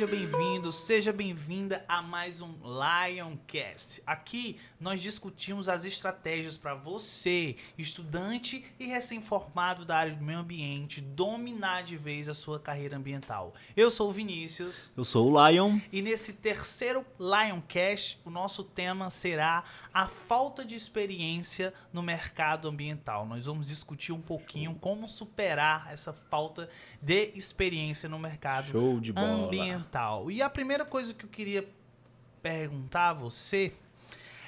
seja bem-vindo, seja bem-vinda a mais um Lioncast. Aqui nós discutimos as estratégias para você, estudante e recém-formado da área do meio ambiente, dominar de vez a sua carreira ambiental. Eu sou o Vinícius. Eu sou o Lion. E nesse terceiro Lioncast, o nosso tema será a falta de experiência no mercado ambiental. Nós vamos discutir um pouquinho como superar essa falta de experiência no mercado ambiental. E a primeira coisa que eu queria perguntar a você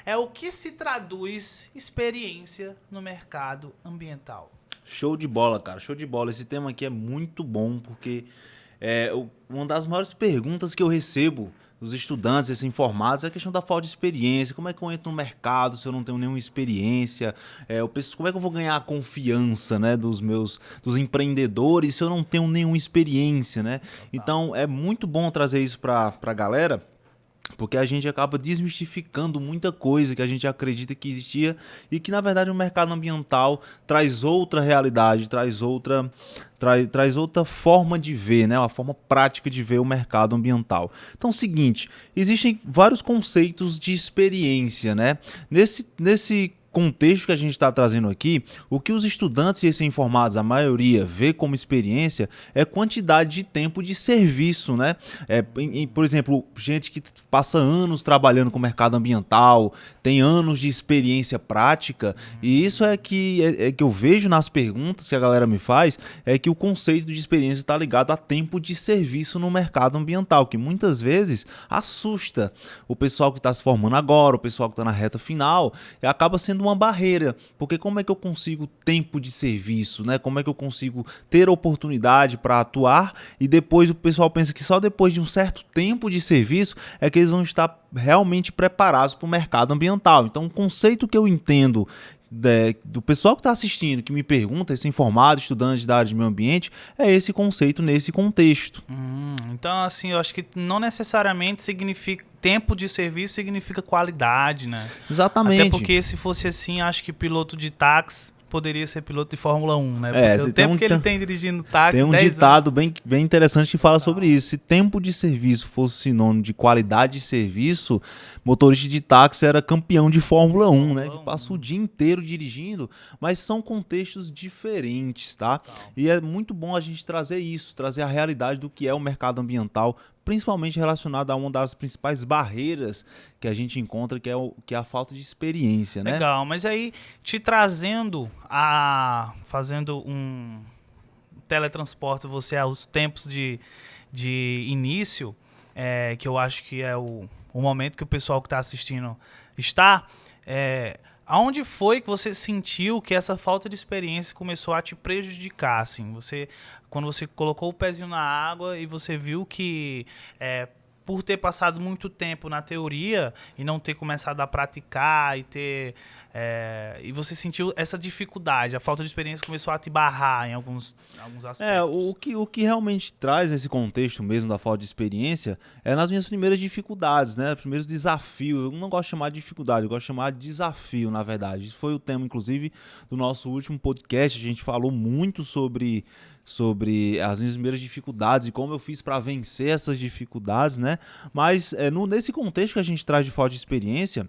é o que se traduz experiência no mercado ambiental? Show de bola, cara. Show de bola. Esse tema aqui é muito bom porque uma das maiores perguntas que eu recebo dos estudantes recém-formados é a questão da falta de experiência. Como é que eu entro no mercado se eu não tenho nenhuma experiência? Eu penso, como é que eu vou ganhar a confiança, né, dos empreendedores se eu não tenho nenhuma experiência, né? Então, é muito bom trazer isso para a galera, porque a gente acaba desmistificando muita coisa que a gente acredita que existia e que, na verdade, o mercado ambiental traz outra realidade, traz outra forma de ver, né? Uma forma prática de ver o mercado ambiental. Então, é o seguinte, existem vários conceitos de experiência, né? Nesse contexto que a gente está trazendo aqui, o que os estudantes recém-formados, a maioria, vê como experiência é quantidade de tempo de serviço, né? Por exemplo, gente que passa anos trabalhando com o mercado ambiental, tem anos de experiência prática, e isso é que eu vejo nas perguntas que a galera me faz, é que o conceito de experiência está ligado a tempo de serviço no mercado ambiental, que muitas vezes assusta o pessoal que está se formando agora, o pessoal que está na reta final, e acaba sendo uma barreira, porque como é que eu consigo tempo de serviço, né? Como é que eu consigo ter oportunidade para atuar e depois o pessoal pensa que só depois de um certo tempo de serviço é que eles vão estar realmente preparados para o mercado ambiental. Então, o conceito que eu entendo do pessoal que está assistindo, que me pergunta, esse informado, estudante da área de meio ambiente, é esse conceito nesse contexto. Então, assim, eu acho que não necessariamente significa tempo de serviço significa qualidade, né? Exatamente. Até porque se fosse assim, acho que piloto de táxi poderia ser piloto de Fórmula 1, né? Porque o tempo que ele tem dirigindo táxi, tem um 10 ditado bem interessante que fala sobre isso. Se tempo de serviço fosse sinônimo de qualidade de serviço, motorista de táxi era campeão de Fórmula 1, né? Que passa o dia inteiro dirigindo, mas são contextos diferentes, tá? E é muito bom a gente trazer isso, trazer a realidade do que é o mercado ambiental, principalmente relacionado a uma das principais barreiras que a gente encontra, que é a falta de experiência, né? Legal, mas aí te fazendo um teletransporte você aos tempos de início, que eu acho que é o momento que o pessoal que está assistindo está, aonde foi que você sentiu que essa falta de experiência começou a te prejudicar, assim? Quando você colocou o pezinho na água e você viu que por ter passado muito tempo na teoria e não ter começado a praticar e você sentiu essa dificuldade, a falta de experiência começou a te barrar em alguns aspectos. O que realmente traz esse contexto mesmo da falta de experiência é nas minhas primeiras dificuldades, né? Primeiros desafios. Eu não gosto de chamar de dificuldade, eu gosto de chamar de desafio, na verdade. Isso foi o tema, inclusive, do nosso último podcast. A gente falou muito sobre as minhas primeiras dificuldades e como eu fiz para vencer essas dificuldades, né? Mas nesse contexto que a gente traz de falta de experiência,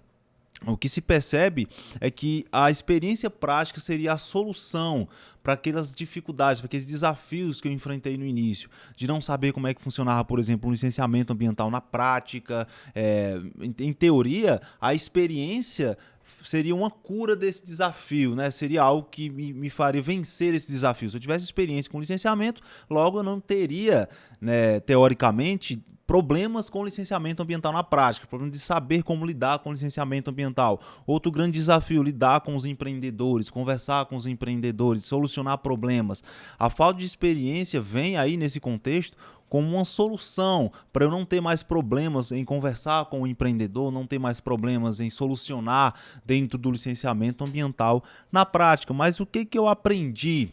o que se percebe é que a experiência prática seria a solução para aquelas dificuldades, para aqueles desafios que eu enfrentei no início, de não saber como é que funcionava, por exemplo, um licenciamento ambiental na prática. Em teoria, a experiência seria uma cura desse desafio, né? Seria algo que me faria vencer esse desafio. Se eu tivesse experiência com licenciamento, logo eu não teria, né, teoricamente, problemas com licenciamento ambiental na prática, problema de saber como lidar com licenciamento ambiental. Outro grande desafio, lidar com os empreendedores, conversar com os empreendedores, solucionar problemas. A falta de experiência vem aí nesse contexto como uma solução para eu não ter mais problemas em conversar com o empreendedor, não ter mais problemas em solucionar dentro do licenciamento ambiental na prática. Mas o que eu aprendi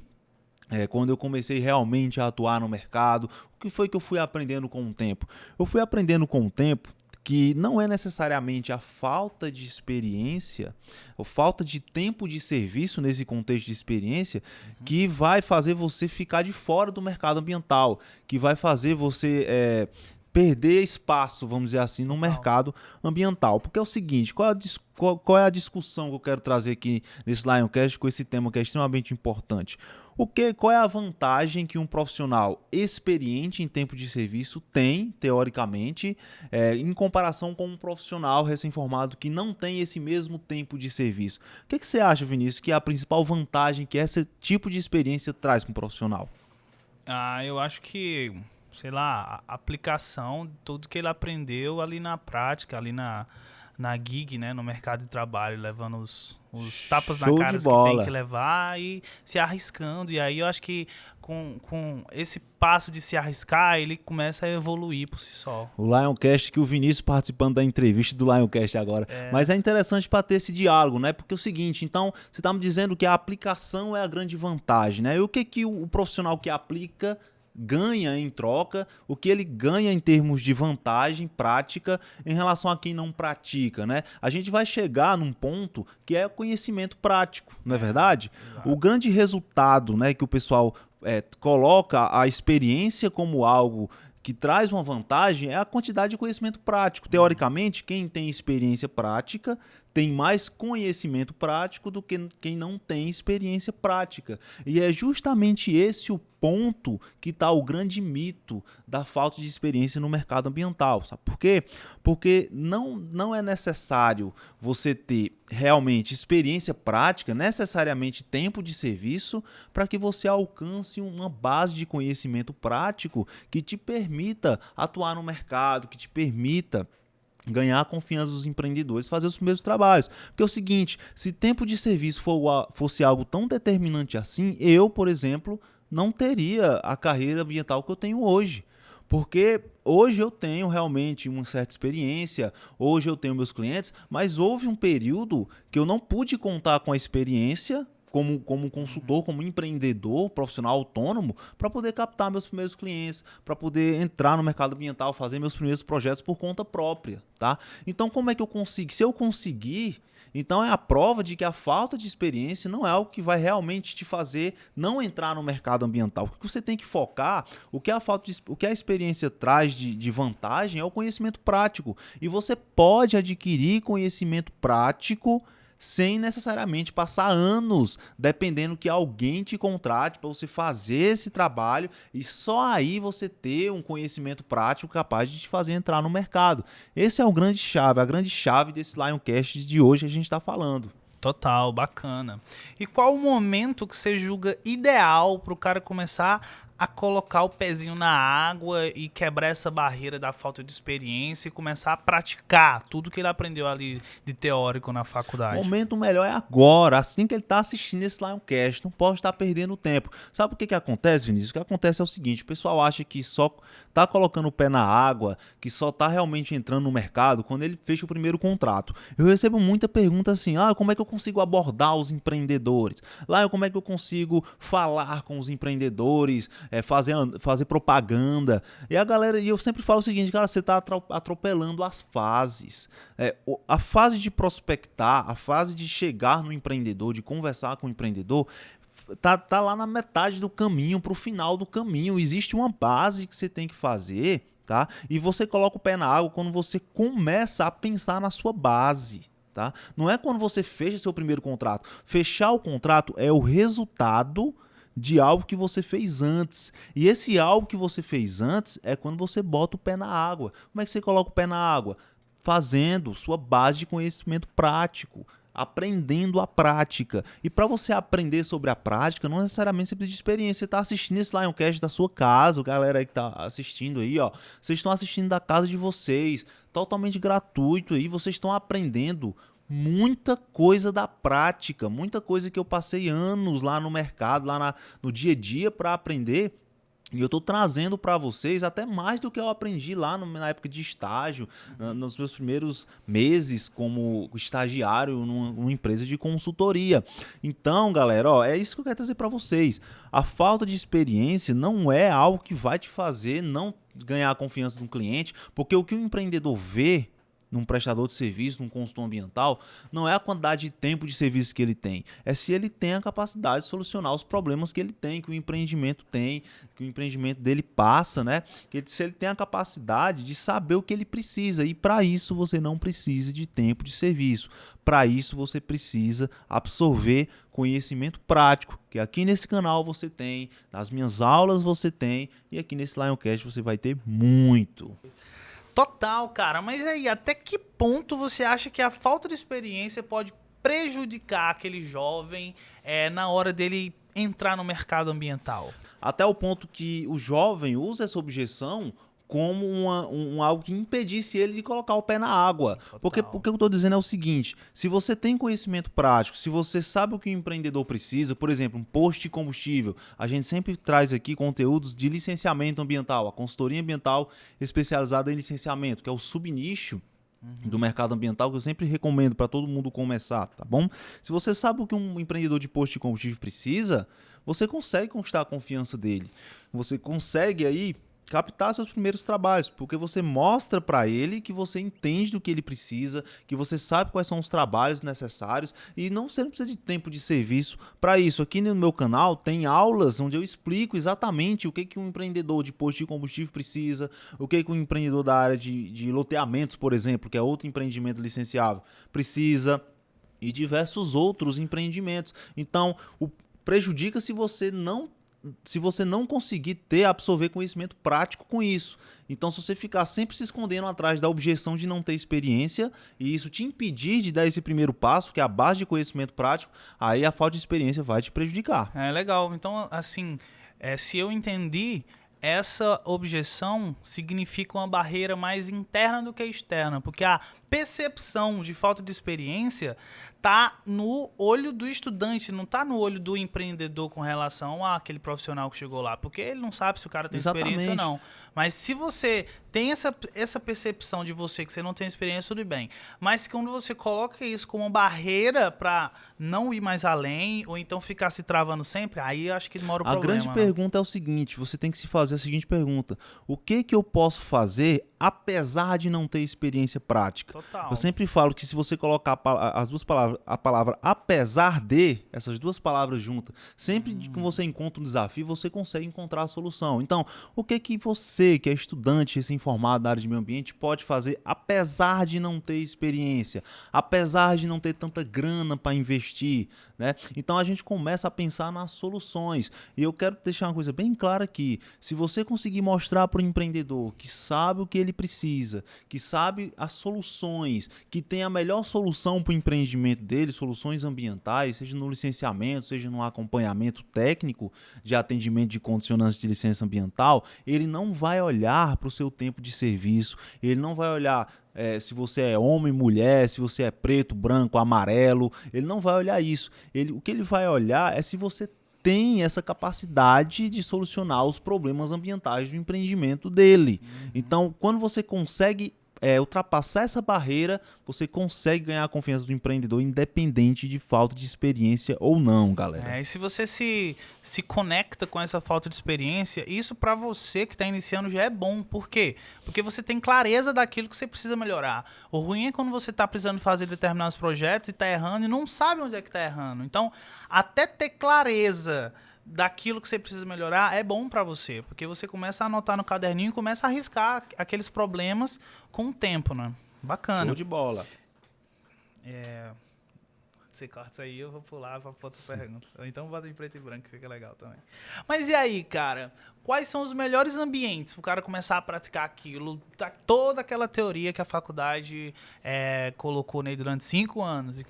quando eu comecei realmente a atuar no mercado? O que foi que eu fui aprendendo com o tempo? Eu fui aprendendo com o tempo que não é necessariamente a falta de experiência, ou falta de tempo de serviço nesse contexto de experiência, que vai fazer você ficar de fora do mercado ambiental, que vai fazer você perder espaço, vamos dizer assim, no mercado ambiental. Porque é o seguinte, qual é a discussão que eu quero trazer aqui nesse Lioncast com esse tema que é extremamente importante? Qual é a vantagem que um profissional experiente em tempo de serviço tem, teoricamente, em comparação com um profissional recém-formado que não tem esse mesmo tempo de serviço? O que você acha, Vinícius, que é a principal vantagem que esse tipo de experiência traz para um profissional? Eu acho que, sei lá, a aplicação, tudo que ele aprendeu ali na prática, ali na gig, né, no mercado de trabalho, levando os tapas na cara que tem que levar e se arriscando. E aí eu acho que com esse passo de se arriscar, ele começa a evoluir por si só. O Lioncast, que o Vinícius participando da entrevista do Lioncast agora. Mas é interessante para ter esse diálogo, né? Porque é o seguinte, então, você está me dizendo que a aplicação é a grande vantagem, né? E o que o profissional que aplica ganha em troca, o que ele ganha em termos de vantagem prática em relação a quem não pratica, né? A gente vai chegar num ponto que é conhecimento prático, não é verdade? Exato. O grande resultado, né, que o pessoal coloca a experiência como algo que traz uma vantagem é a quantidade de conhecimento prático. Teoricamente, quem tem experiência prática tem mais conhecimento prático do que quem não tem experiência prática. E é justamente esse o ponto que está o grande mito da falta de experiência no mercado ambiental. Sabe por quê? Porque não é necessário você ter realmente experiência prática, necessariamente tempo de serviço, para que você alcance uma base de conhecimento prático que te permita atuar no mercado, que te permita ganhar a confiança dos empreendedores, fazer os primeiros trabalhos. Porque é o seguinte, se tempo de serviço fosse algo tão determinante assim, eu, por exemplo, não teria a carreira ambiental que eu tenho hoje. Porque hoje eu tenho realmente uma certa experiência, hoje eu tenho meus clientes, mas houve um período que eu não pude contar com a experiência como consultor, como empreendedor, profissional autônomo, para poder captar meus primeiros clientes, para poder entrar no mercado ambiental, fazer meus primeiros projetos por conta própria, tá? Então, como é que eu consigo? Se eu conseguir, então é a prova de que a falta de experiência não é algo que vai realmente te fazer não entrar no mercado ambiental. O que você tem que focar, o que a experiência traz de vantagem é o conhecimento prático. E você pode adquirir conhecimento prático sem necessariamente passar anos dependendo que alguém te contrate para você fazer esse trabalho e só aí você ter um conhecimento prático capaz de te fazer entrar no mercado. Esse é a grande chave desse Lioncast de hoje que a gente está falando. Total, bacana. E qual o momento que você julga ideal para o cara começar a colocar o pezinho na água e quebrar essa barreira da falta de experiência e começar a praticar tudo que ele aprendeu ali de teórico na faculdade? O momento melhor é agora, assim que ele está assistindo esse Lioncast. Não pode estar perdendo tempo. Sabe o que acontece, Vinícius? O que acontece é o seguinte, o pessoal acha que só está colocando o pé na água, que só está realmente entrando no mercado quando ele fecha o primeiro contrato. Eu recebo muita pergunta assim, como é que eu consigo abordar os empreendedores? Como é que eu consigo falar com os empreendedores, fazer propaganda? E eu sempre falo o seguinte, cara, você está atropelando as fases. A fase de prospectar, a fase de chegar no empreendedor, de conversar com o empreendedor, tá lá na metade do caminho, para o final do caminho. Existe uma base que você tem que fazer, tá? E você coloca o pé na água quando você começa a pensar na sua base. Tá? Não é quando você fecha seu primeiro contrato. Fechar o contrato é o resultado de algo que você fez antes. E esse algo que você fez antes é quando você bota o pé na água. Como é que você coloca o pé na água? Fazendo sua base de conhecimento prático, aprendendo a prática. E para você aprender sobre a prática, não necessariamente você precisa de experiência. Você está assistindo esse Lioncast da sua casa, galera aí que está assistindo aí, ó, vocês estão assistindo da casa de vocês, totalmente gratuito aí, vocês estão aprendendo muita coisa da prática, muita coisa que eu passei anos lá no mercado, no dia a dia para aprender. E eu estou trazendo para vocês até mais do que eu aprendi lá na época de estágio, nos meus primeiros meses como estagiário numa empresa de consultoria. Então, galera, é isso que eu quero trazer para vocês. A falta de experiência não é algo que vai te fazer não ganhar a confiança do cliente, porque o que o empreendedor vê num prestador de serviço, num consultor ambiental, não é a quantidade de tempo de serviço que ele tem, é se ele tem a capacidade de solucionar os problemas que ele tem, que o empreendimento tem, que o empreendimento dele passa, né? Que se ele tem a capacidade de saber o que ele precisa, e para isso você não precisa de tempo de serviço. Para isso você precisa absorver conhecimento prático, que aqui nesse canal você tem, nas minhas aulas você tem, e aqui nesse Lioncast você vai ter muito. Total, cara. Mas aí, até que ponto você acha que a falta de experiência pode prejudicar aquele jovem na hora dele entrar no mercado ambiental? Até o ponto que o jovem usa essa objeção como algo que impedisse ele de colocar o pé na água. Porque o que eu estou dizendo é o seguinte, se você tem conhecimento prático, se você sabe o que o empreendedor precisa, por exemplo, um posto de combustível, a gente sempre traz aqui conteúdos de licenciamento ambiental, a consultoria ambiental especializada em licenciamento, que é o subnicho do mercado ambiental que eu sempre recomendo para todo mundo começar, tá bom? Se você sabe o que um empreendedor de posto de combustível precisa, você consegue conquistar a confiança dele. Você consegue aí captar seus primeiros trabalhos, porque você mostra para ele que você entende do que ele precisa, que você sabe quais são os trabalhos necessários e você não precisa de tempo de serviço para isso. Aqui no meu canal tem aulas onde eu explico exatamente o que um empreendedor de posto de combustível precisa, o que um empreendedor da área de loteamentos, por exemplo, que é outro empreendimento licenciável, precisa, e diversos outros empreendimentos. Então, prejudica se você não conseguir absorver conhecimento prático com isso. Então, se você ficar sempre se escondendo atrás da objeção de não ter experiência e isso te impedir de dar esse primeiro passo, que é a base de conhecimento prático, aí a falta de experiência vai te prejudicar. É legal. Então, assim, se eu entendi, essa objeção significa uma barreira mais interna do que externa, porque a percepção de falta de experiência tá no olho do estudante, não tá no olho do empreendedor com relação àquele profissional que chegou lá, porque ele não sabe se o cara tem experiência ou não. Mas se você tem essa percepção de você que você não tem experiência, tudo bem. Mas quando você coloca isso como uma barreira para não ir mais além, ou então ficar se travando sempre, aí eu acho que demora o problema. A grande pergunta é o seguinte, você tem que se fazer a seguinte pergunta: o que eu posso fazer apesar de não ter experiência prática? Total. Eu sempre falo que se você colocar as duas palavras, a palavra apesar de, essas duas palavras juntas, sempre que você encontra um desafio, você consegue encontrar a solução. Então, o que você, que é estudante, recém-formado da área de meio ambiente, pode fazer apesar de não ter experiência, apesar de não ter tanta grana para investir, né? Então, a gente começa a pensar nas soluções. E eu quero deixar uma coisa bem clara aqui. Se você conseguir mostrar para o empreendedor que sabe o que ele precisa, que sabe as soluções, que tem a melhor solução para o empreendimento dele, soluções ambientais, seja no licenciamento, seja no acompanhamento técnico de atendimento de condicionantes de licença ambiental, ele não vai olhar para o seu tempo de serviço, ele não vai olhar se você é homem, mulher, se você é preto, branco, amarelo, ele não vai olhar isso. O que ele vai olhar é se você tem essa capacidade de solucionar os problemas ambientais do empreendimento dele. Então, quando você consegue ultrapassar essa barreira, você consegue ganhar a confiança do empreendedor, independente de falta de experiência ou não, galera. E se você se conecta com essa falta de experiência, isso para você que está iniciando já é bom. Por quê? Porque você tem clareza daquilo que você precisa melhorar. O ruim é quando você está precisando fazer determinados projetos e está errando e não sabe onde é que está errando. Então, até ter clareza daquilo que você precisa melhorar é bom para você, porque você começa a anotar no caderninho e começa a arriscar aqueles problemas com o tempo, né? Bacana. Show de bola. Você corta isso aí, eu vou pular para outra pergunta. Ou então bota em preto e branco, fica legal também. Mas e aí, cara? Quais são os melhores ambientes para o cara começar a praticar aquilo? Toda aquela teoria que a faculdade colocou nele durante 5 anos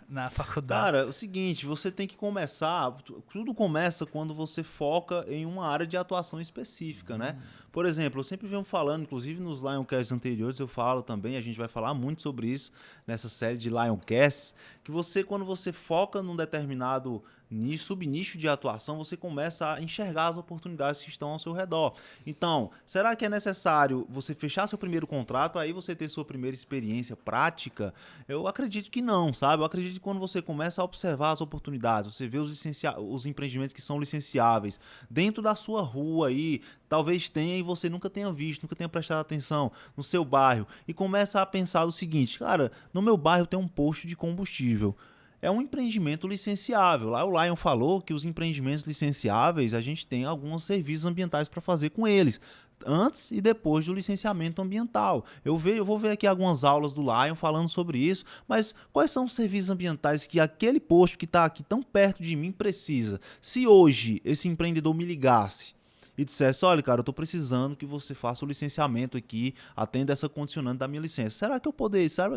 na faculdade. Cara, é o seguinte, você tem que começar... Tudo começa quando você foca em uma área de atuação específica, né? Por exemplo, eu sempre venho falando, inclusive nos Lioncasts anteriores eu falo também, a gente vai falar muito sobre isso nessa série de Lioncasts, que você, quando quando você foca num determinado nicho, subnicho de atuação, você começa a enxergar as oportunidades que estão ao seu redor. Então, será que é necessário você fechar seu primeiro contrato, aí você ter sua primeira experiência prática? Eu acredito que não, sabe? Eu acredito que quando você começa a observar as oportunidades, você vê os empreendimentos que são licenciáveis dentro da sua rua aí, talvez tenha e você nunca tenha visto, nunca tenha prestado atenção no seu bairro, e começa a pensar o seguinte: cara, no meu bairro tem um posto de combustível. É um empreendimento licenciável. Lá o Lion falou que os empreendimentos licenciáveis, a gente tem alguns serviços ambientais para fazer com eles, antes e depois do licenciamento ambiental. Eu vou ver aqui algumas aulas do Lion falando sobre isso, mas quais são os serviços ambientais que aquele posto que está aqui tão perto de mim precisa? Se hoje esse empreendedor me ligasse e dissesse: olha, cara, eu estou precisando que você faça o licenciamento aqui, atenda essa condicionante da minha licença.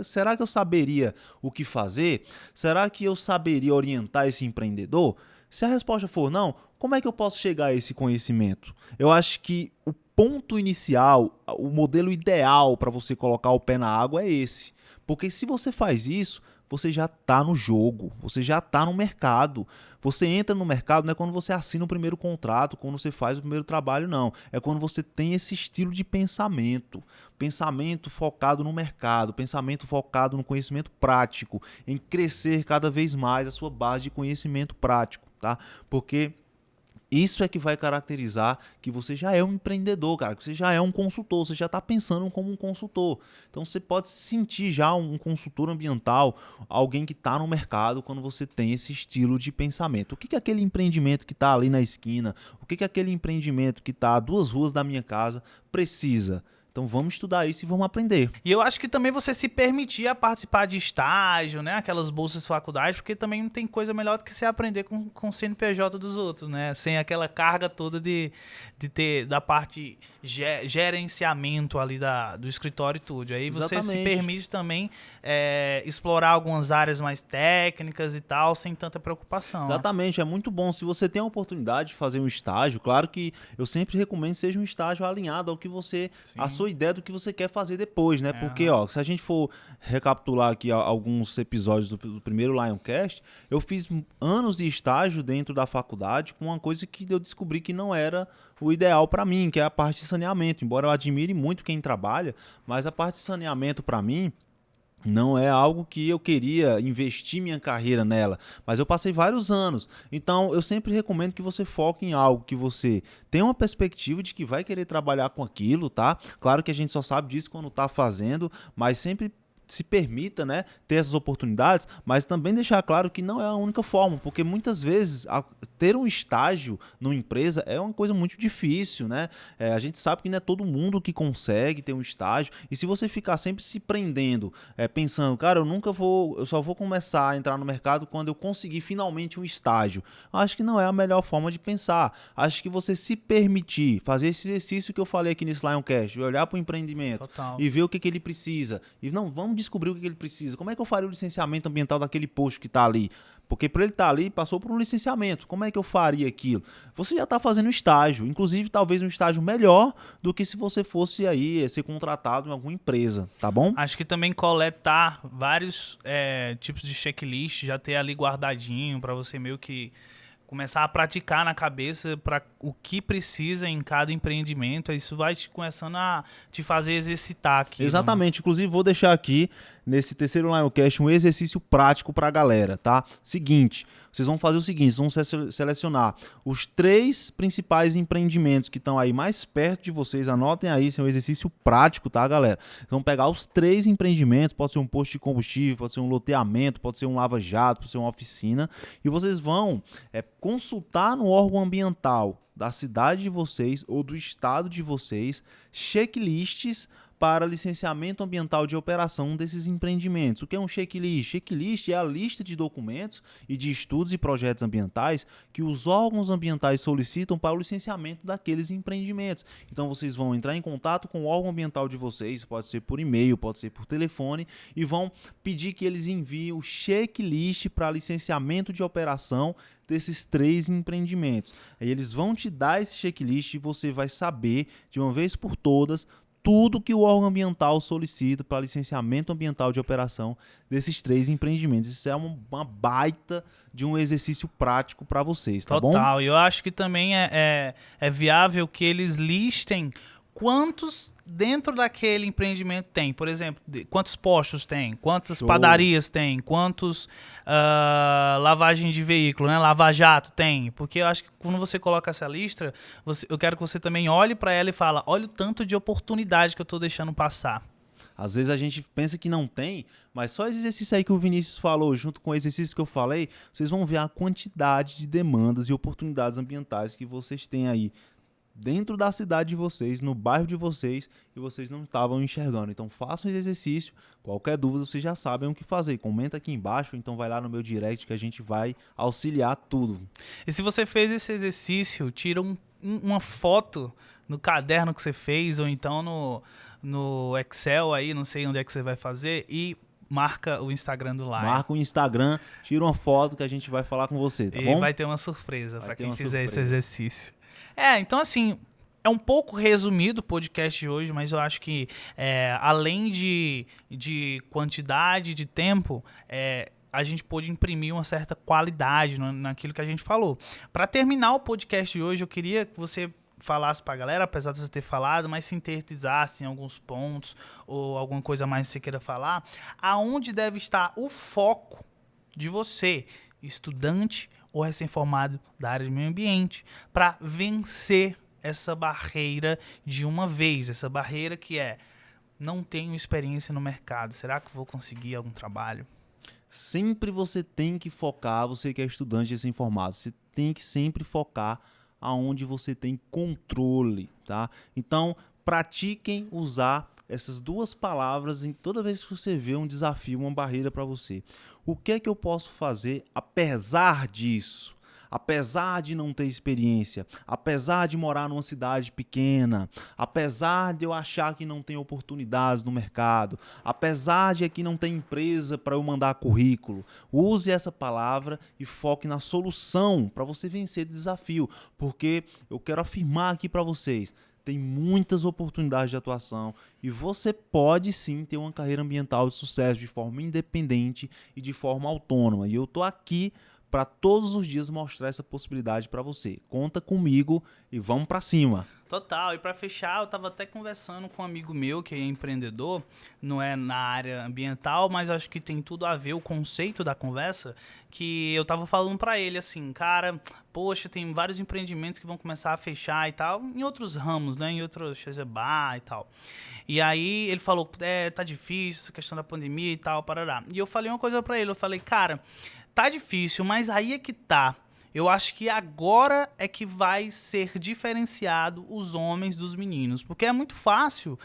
Será que eu saberia o que fazer? Será que eu saberia orientar esse empreendedor? Se a resposta for não, como é que eu posso chegar a esse conhecimento? Eu acho que o ponto inicial, o modelo ideal para você colocar o pé na água é esse. Porque se você faz isso, você já está no jogo, você já está no mercado. Você entra no mercado não é quando você assina o primeiro contrato, quando você faz o primeiro trabalho, não. É quando você tem esse estilo de pensamento. Pensamento focado no mercado, pensamento focado no conhecimento prático, em crescer cada vez mais a sua base de conhecimento prático, tá? Porque isso é que vai caracterizar que você já é um empreendedor, cara, que você já é um consultor, você já está pensando como um consultor. Então você pode se sentir já um consultor ambiental, alguém que está no mercado quando você tem esse estilo de pensamento. O que é aquele empreendimento que está ali na esquina? O que é aquele empreendimento que está a 2 ruas da minha casa precisa? Então vamos estudar isso e vamos aprender. E eu acho que também você se permitir a participar de estágio, né? Aquelas bolsas de faculdade, porque também não tem coisa melhor do que você aprender com o CNPJ dos outros, né? Sem aquela carga toda de ter da parte gerenciamento ali do escritório e tudo. Aí você Exatamente. se permite também explorar algumas áreas mais técnicas e tal, sem tanta preocupação. Exatamente, é muito bom. Se você tem a oportunidade de fazer um estágio, claro que eu sempre recomendo que seja um estágio alinhado ao que você, a sua ideia do que você quer fazer depois, né? Porque, ó, se a gente for recapitular aqui alguns episódios do primeiro Lioncast, eu fiz anos de estágio dentro da faculdade com uma coisa que eu descobri que não era o ideal para mim, que é a parte de saneamento. Embora eu admire muito quem trabalha, mas a parte de saneamento para mim não é algo que eu queria investir minha carreira nela, mas eu passei vários anos. Então eu sempre recomendo que você foque em algo que você tem uma perspectiva de que vai querer trabalhar com aquilo, tá? Claro que a gente só sabe disso quando tá fazendo, mas sempre se permita, né, ter essas oportunidades, mas também deixar claro que não é a única forma, porque muitas vezes ter um estágio numa empresa é uma coisa muito difícil, né? A gente sabe que não é todo mundo que consegue ter um estágio, e se você ficar sempre se prendendo, pensando, cara, eu só vou começar a entrar no mercado quando eu conseguir finalmente um estágio, acho que não é a melhor forma de pensar. Acho que você se permitir fazer esse exercício que eu falei aqui nesse Lioncast, olhar para o empreendimento e ver o que ele precisa, e não, vamos descobrir o que ele precisa. Como é que eu faria o licenciamento ambiental daquele posto que está ali? Porque para ele estar ali, passou por um licenciamento. Como é que eu faria aquilo? Você já está fazendo estágio, inclusive talvez um estágio melhor do que se você fosse aí ser contratado em alguma empresa, tá bom? Acho que também coletar vários tipos de checklist, já ter ali guardadinho para você meio que começar a praticar na cabeça para o que precisa em cada empreendimento. Isso vai começando a te fazer exercitar aqui. Exatamente. Inclusive, vou deixar aqui nesse terceiro Lioncast um exercício prático para a galera, tá? Seguinte, vocês vão fazer o seguinte, vocês vão selecionar os 3 principais empreendimentos que estão aí mais perto de vocês. Anotem aí, esse é um exercício prático, tá, galera? Vocês vão pegar os 3 empreendimentos, pode ser um posto de combustível, pode ser um loteamento, pode ser um lava-jato, pode ser uma oficina, e vocês vão consultar no órgão ambiental da cidade de vocês ou do estado de vocês checklists para licenciamento ambiental de operação desses empreendimentos. O que é um checklist? Checklist é a lista de documentos e de estudos e projetos ambientais que os órgãos ambientais solicitam para o licenciamento daqueles empreendimentos. Então vocês vão entrar em contato com o órgão ambiental de vocês, pode ser por e-mail, pode ser por telefone, e vão pedir que eles enviem o checklist para licenciamento de operação desses 3 empreendimentos. Aí eles vão te dar esse checklist e você vai saber de uma vez por todas tudo que o órgão ambiental solicita para licenciamento ambiental de operação desses 3 empreendimentos. Isso é uma baita de um exercício prático para vocês, tá bom? Total. E eu acho que também é viável que eles listem quantos dentro daquele empreendimento tem. Por exemplo, quantos postos tem, quantas padarias tem, quantos lavagem de veículo, né? Lava-jato tem. Porque eu acho que quando você coloca essa lista, eu quero que você também olhe para ela e fala, olha o tanto de oportunidade que eu estou deixando passar. Às vezes a gente pensa que não tem, mas só esse exercício aí que o Vinícius falou, junto com o exercício que eu falei, vocês vão ver a quantidade de demandas e oportunidades ambientais que vocês têm aí dentro da cidade de vocês, no bairro de vocês, e vocês não estavam enxergando. Então façam esse exercício, qualquer dúvida vocês já sabem o que fazer. Comenta aqui embaixo, então vai lá no meu direct que a gente vai auxiliar tudo. E se você fez esse exercício, tira uma foto no caderno que você fez, ou então no Excel aí, não sei onde é que você vai fazer, e marca o Instagram do Lion. Marca o Instagram, tira uma foto que a gente vai falar com você, tá bom? E vai ter uma surpresa para quem fizer esse exercício. Então assim, é um pouco resumido o podcast de hoje, mas eu acho que além de quantidade de tempo, a gente pôde imprimir uma certa qualidade naquilo que a gente falou. Para terminar o podcast de hoje, eu queria que você falasse pra galera, apesar de você ter falado, mas sintetizasse em alguns pontos ou alguma coisa mais que você queira falar, aonde deve estar o foco de você, estudante ou recém-formado da área de meio ambiente, para vencer essa barreira de uma vez, essa barreira que não tenho experiência no mercado, será que vou conseguir algum trabalho? Sempre você tem que focar, você que é estudante recém-formado, você tem que sempre focar aonde você tem controle, tá? Então, pratiquem usar essas 2 palavras em toda vez que você vê um desafio, uma barreira para você. O que é que eu posso fazer apesar disso? Apesar de não ter experiência, apesar de morar numa cidade pequena, apesar de eu achar que não tem oportunidades no mercado, apesar de aqui não ter empresa para eu mandar currículo, use essa palavra e foque na solução para você vencer esse desafio, porque eu quero afirmar aqui para vocês, tem muitas oportunidades de atuação e você pode sim ter uma carreira ambiental de sucesso de forma independente e de forma autônoma. E eu tô aqui para todos os dias mostrar essa possibilidade para você. Conta comigo e vamos para cima. Total. E para fechar, eu estava até conversando com um amigo meu que é empreendedor, não é na área ambiental, mas acho que tem tudo a ver o conceito da conversa, que eu estava falando para ele assim, cara, poxa, tem vários empreendimentos que vão começar a fechar e tal, em outros ramos, né, em outros bar e tal. E aí ele falou, tá difícil essa questão da pandemia e tal, parará. E eu falei uma coisa para ele, eu falei, cara, tá difícil, mas aí é que tá. Eu acho que agora é que vai ser diferenciado os homens dos meninos. Porque é muito fácil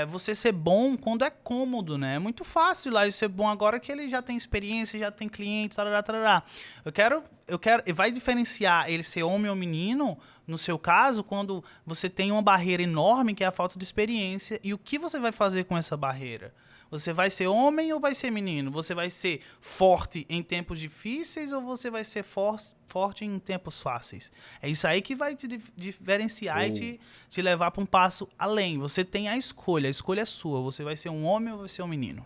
você ser bom quando é cômodo, né? É muito fácil lá ser bom agora que ele já tem experiência, já tem clientes, tarará, tarará. Vai diferenciar ele ser homem ou menino, no seu caso, quando você tem uma barreira enorme, que é a falta de experiência. E o que você vai fazer com essa barreira? Você vai ser homem ou vai ser menino? Você vai ser forte em tempos difíceis ou você vai ser forte em tempos fáceis? É isso aí que vai te diferenciar e te levar para um passo além. Você tem a escolha é sua. Você vai ser um homem ou vai ser um menino?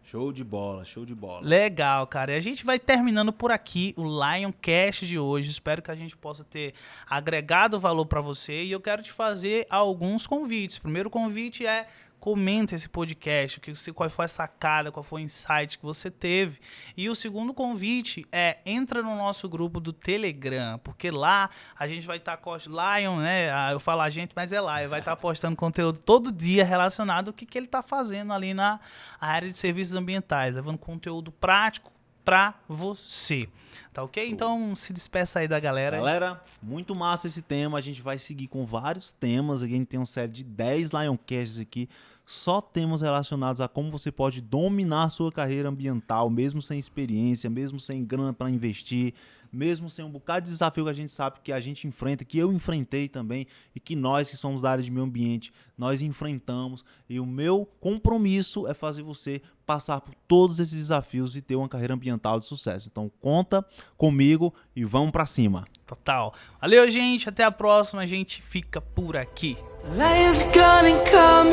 Show de bola, show de bola. Legal, cara. E a gente vai terminando por aqui o Lioncast de hoje. Espero que a gente possa ter agregado valor para você. E eu quero te fazer alguns convites. O primeiro convite é: comenta esse podcast, qual foi a sacada, qual foi o insight que você teve. E o segundo convite é: entra no nosso grupo do Telegram, porque lá a gente vai estar Lion, né? Eu falo a gente, mas é lá. Ele vai estar postando conteúdo todo dia relacionado ao que ele está fazendo ali na área de serviços ambientais, levando conteúdo prático para você. Tá ok? Então se despeça aí da galera. Galera, muito massa esse tema. A gente vai seguir com vários temas. A gente tem uma série de 10 Lioncasts aqui só temas relacionados a como você pode dominar a sua carreira ambiental, mesmo sem experiência, mesmo sem grana para investir, mesmo sem um bocado de desafio que a gente sabe que a gente enfrenta, que eu enfrentei também e que nós que somos da área de meio ambiente, nós enfrentamos. E o meu compromisso é fazer você passar por todos esses desafios e ter uma carreira ambiental de sucesso. Então conta comigo e vamos para cima. Total. Valeu, gente. Até a próxima. A gente fica por aqui. Lion's gonna come.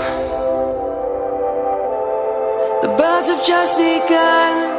The birds have just begun.